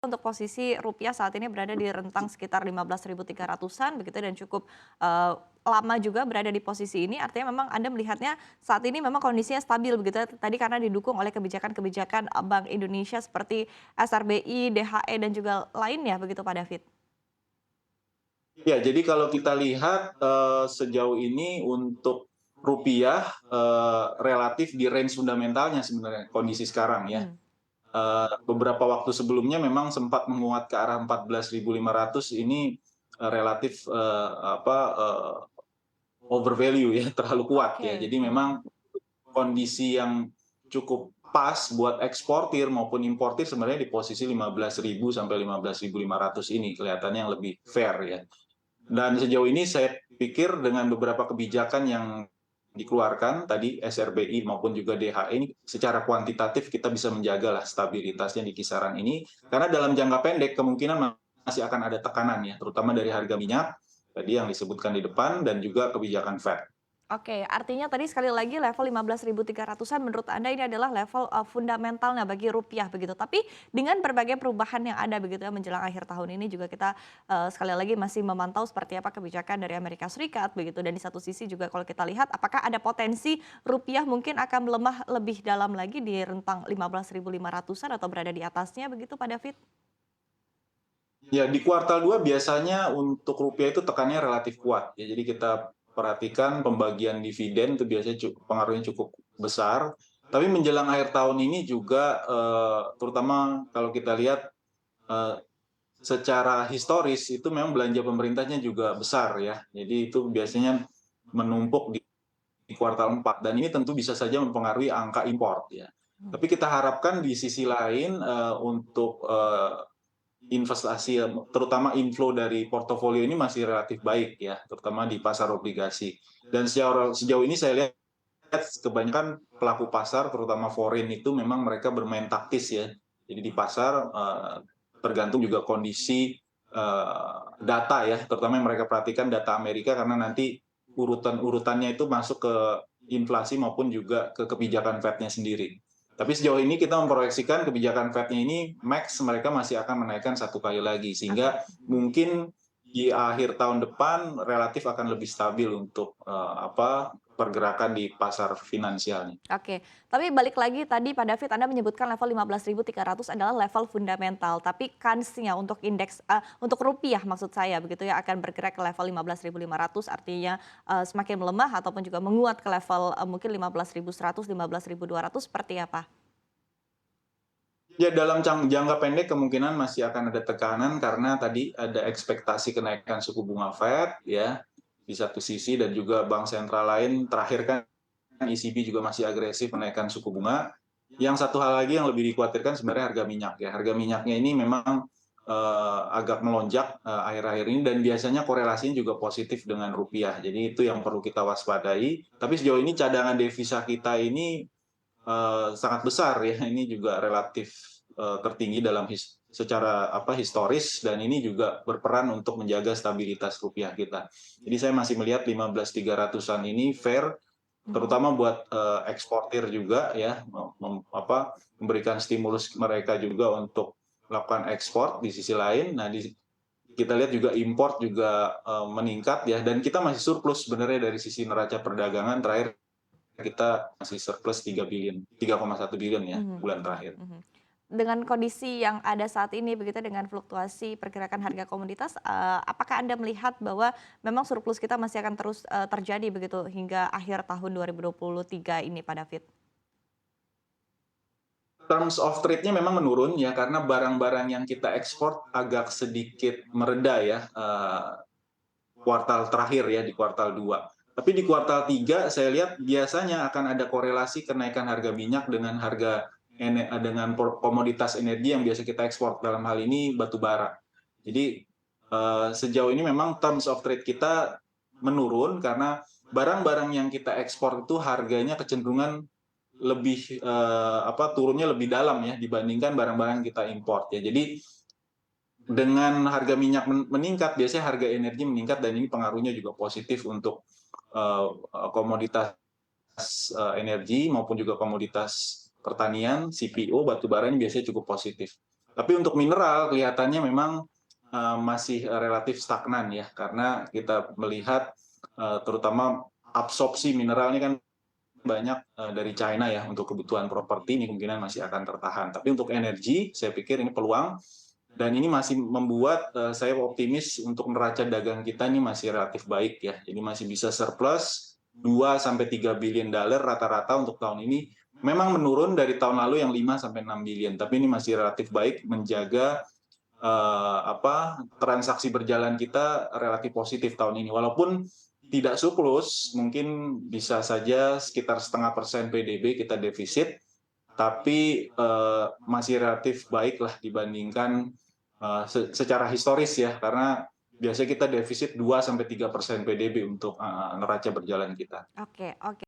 untuk posisi rupiah saat ini berada di rentang sekitar 15.300-an begitu dan cukup lama juga berada di posisi ini. Artinya memang Anda melihatnya saat ini memang kondisinya stabil begitu ya, tadi karena didukung oleh kebijakan-kebijakan Bank Indonesia seperti SRBI, DHE dan juga lainnya begitu Pak David? Ya, jadi kalau kita lihat, sejauh ini untuk rupiah, relatif di range fundamentalnya sebenarnya kondisi sekarang ya. Mhm, Beberapa waktu sebelumnya memang sempat menguat ke arah 14.500 ini, relatif, overvalue ya, terlalu kuat ya. oke, Jadi memang kondisi yang cukup pas buat eksportir maupun importir sebenarnya di posisi 15.000 sampai 15.500 ini kelihatannya yang lebih fair ya. Dan sejauh ini saya pikir dengan beberapa kebijakan yang dikeluarkan tadi SRBI maupun juga DHE ini secara kuantitatif kita bisa menjaga lah stabilitasnya di kisaran ini karena dalam jangka pendek kemungkinan masih akan ada tekanan ya terutama dari harga minyak tadi yang disebutkan di depan dan juga kebijakan Fed. oke. Artinya tadi sekali lagi level 15.300-an menurut Anda ini adalah level, fundamentalnya bagi rupiah begitu. Tapi dengan berbagai perubahan yang ada begitu ya menjelang akhir tahun ini juga kita, sekali lagi masih memantau seperti apa kebijakan dari Amerika Serikat begitu dan di satu sisi juga kalau kita lihat apakah ada potensi rupiah mungkin akan melemah lebih dalam lagi di rentang 15.500-an atau berada di atasnya begitu Pak David? Ya, di kuartal 2 biasanya untuk rupiah itu tekannya relatif kuat ya. Jadi kita perhatikan pembagian dividen itu biasanya pengaruhnya cukup besar. Tapi menjelang akhir tahun ini juga terutama kalau kita lihat eh, secara historis itu memang belanja pemerintahnya juga besar ya. Jadi itu biasanya menumpuk di kuartal 4 dan ini tentu bisa saja mempengaruhi angka import ya. Mhm. Tapi kita harapkan di sisi lain untuk investasi terutama inflow dari portofolio ini masih relatif baik ya, terutama di pasar obligasi. Dan sejauh ini saya lihat kebanyakan pelaku pasar terutama foreign itu memang mereka bermain taktis ya. Jadi di pasar tergantung juga kondisi data ya, terutama yang mereka perhatikan data Amerika karena nanti urutannya itu masuk ke inflasi maupun juga ke kebijakan Fed-nya sendiri. Tapi sejauh ini kita memproyeksikan kebijakan Fed-nya ini max mereka masih akan menaikkan satu kali lagi Oke. sehingga mungkin di akhir tahun depan relatif akan lebih stabil untuk pergerakan di pasar finansialnya. Oke, tapi balik lagi tadi Pak David Anda menyebutkan level 15.300 adalah level fundamental, tapi kansnya untuk indeks untuk rupiah maksud saya begitu ya akan bergerak ke level 15.500 artinya semakin melemah ataupun juga menguat ke level mungkin 15.100, 15.200 seperti apa? Ya dalam jangka pendek kemungkinan masih akan ada tekanan karena tadi ada ekspektasi kenaikan suku bunga Fed ya di satu sisi dan juga bank sentral lain terakhir kan ECB juga masih agresif menaikkan suku bunga. Yang satu hal lagi yang lebih dikhawatirkan sebenarnya harga minyak ya. Harga minyaknya ini memang agak melonjak akhir-akhir ini dan biasanya korelasinya juga positif dengan rupiah. Jadi itu yang perlu kita waspadai. Tapi sejauh ini cadangan devisa kita ini sangat besar ya. Ini juga relatif tertinggi dalam secara historis dan ini juga berperan untuk menjaga stabilitas rupiah kita. Jadi saya masih melihat 15.300-an ini fair Mhm. terutama buat eksportir juga ya memberikan stimulus mereka juga untuk melakukan ekspor di sisi lain. Nah, kita lihat juga import juga meningkat ya dan kita masih surplus sebenarnya dari sisi neraca perdagangan terakhir kita masih surplus 3 billion, 3,1 billion ya Mhm, bulan mhm, terakhir. mhm. Dengan kondisi yang ada saat ini begitu dengan fluktuasi pergerakan harga komoditas, apakah Anda melihat bahwa memang surplus kita masih akan terus, terjadi begitu hingga akhir tahun 2023 ini Pak David? Terms of trade-nya memang menurun ya karena barang-barang yang kita ekspor agak sedikit mereda ya kuartal terakhir ya di kuartal 2. Tapi di kuartal 3 saya lihat biasanya akan ada korelasi kenaikan harga minyak dengan harga dengan komoditas energi yang biasa kita ekspor dalam hal ini batu bara. Jadi sejauh ini memang terms of trade kita menurun karena barang-barang yang kita ekspor itu harganya kecenderungan lebih turunnya lebih dalam ya dibandingkan barang-barang yang kita import ya. Jadi dengan harga minyak meningkat, biasanya harga energi meningkat dan ini pengaruhnya juga positif untuk komoditas energi maupun juga komoditas pertanian, CPO, batu bara ini biasanya cukup positif. Tapi untuk mineral kelihatannya memang masih relatif stagnan ya, karena kita melihat terutama absorpsi mineral ini kan banyak dari China ya untuk kebutuhan properti, ini kemungkinan masih akan tertahan. Tapi untuk energi, saya pikir ini peluang dan ini masih membuat saya optimis untuk neraca dagang kita ini masih relatif baik ya. Jadi masih bisa surplus 2 sampai 3 billion dollar rata-rata untuk tahun ini. Memang menurun dari tahun lalu yang 5 sampai 6 billion, tapi ini masih relatif baik menjaga transaksi berjalan kita relatif positif tahun ini. Walaupun tidak surplus, mungkin bisa saja sekitar 0,5% PDB kita defisit, tapi masih relatif baik lah dibandingkan secara historis ya, karena biasanya kita defisit 2-3% PDB untuk neraca berjalan kita. Oke, oke.